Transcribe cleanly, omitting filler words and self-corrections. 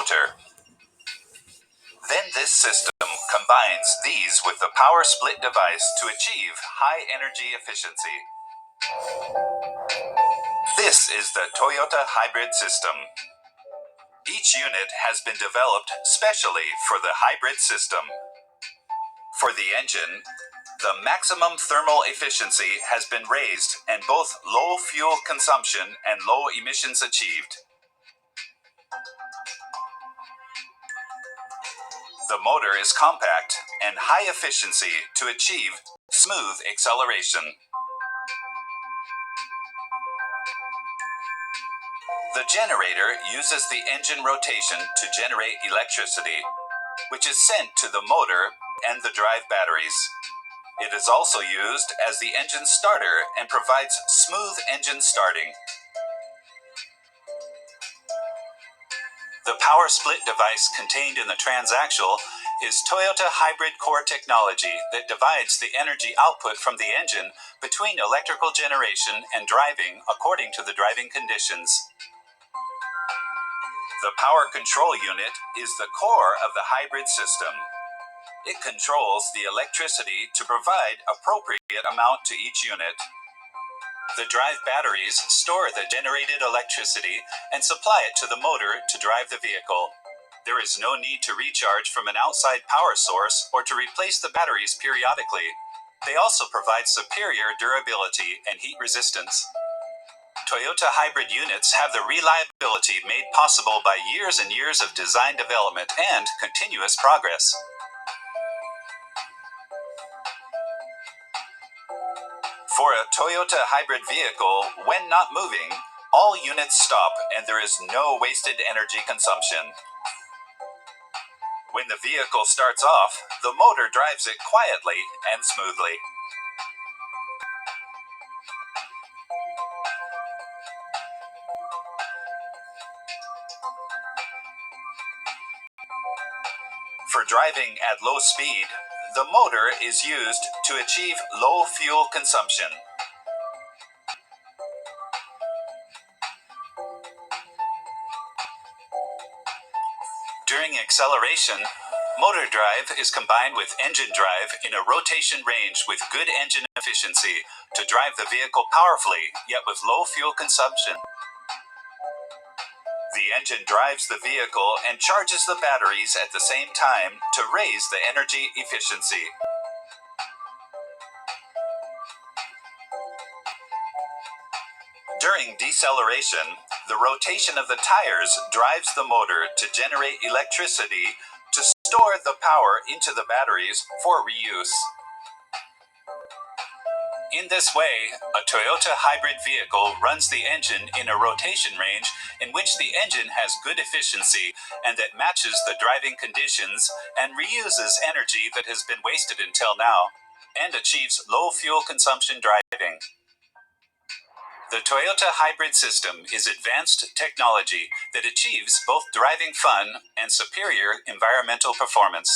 motor. Then this system combines these with the power split device to achieve high energy efficiency. This is the Toyota hybrid system. Each unit has been developed specially for the hybrid system. For the engine, the maximum thermal efficiency has been raised and both low fuel consumption and low emissions achieved. The motor is compact and high efficiency to achieve smooth acceleration. The generator uses the engine rotation to generate electricity, which is sent to the motor and the drive batteries. It is also used as the engine starter and provides smooth engine starting. The power split device contained in the transaxle is Toyota hybrid core technology that divides the energy output from the engine between electrical generation and driving according to the driving conditions. The power control unit is the core of the hybrid system. It controls the electricity to provide appropriate amount to each unit. The drive batteries store the generated electricity and supply it to the motor to drive the vehicle. There is no need to recharge from an outside power source or to replace the batteries periodically. They also provide superior durability and heat resistance. Toyota hybrid units have the reliability made possible by years and years of design development and continuous progress. For a Toyota hybrid vehicle, when not moving, all units stop and there is no wasted energy consumption. When the vehicle starts off, the motor drives it quietly and smoothly. For driving at low speed, the motor is used to achieve low fuel consumption. During acceleration, motor drive is combined with engine drive in a rotation range with good engine efficiency to drive the vehicle powerfully, yet with low fuel consumption. The engine drives the vehicle and charges the batteries at the same time to raise the energy efficiency. During deceleration, the rotation of the tires drives the motor to generate electricity to store the power into the batteries for reuse. In this way, a Toyota hybrid vehicle runs the engine in a rotation range in which the engine has good efficiency and that matches the driving conditions and reuses energy that has been wasted until now, and achieves low fuel consumption driving. The Toyota hybrid system is advanced technology that achieves both driving fun and superior environmental performance.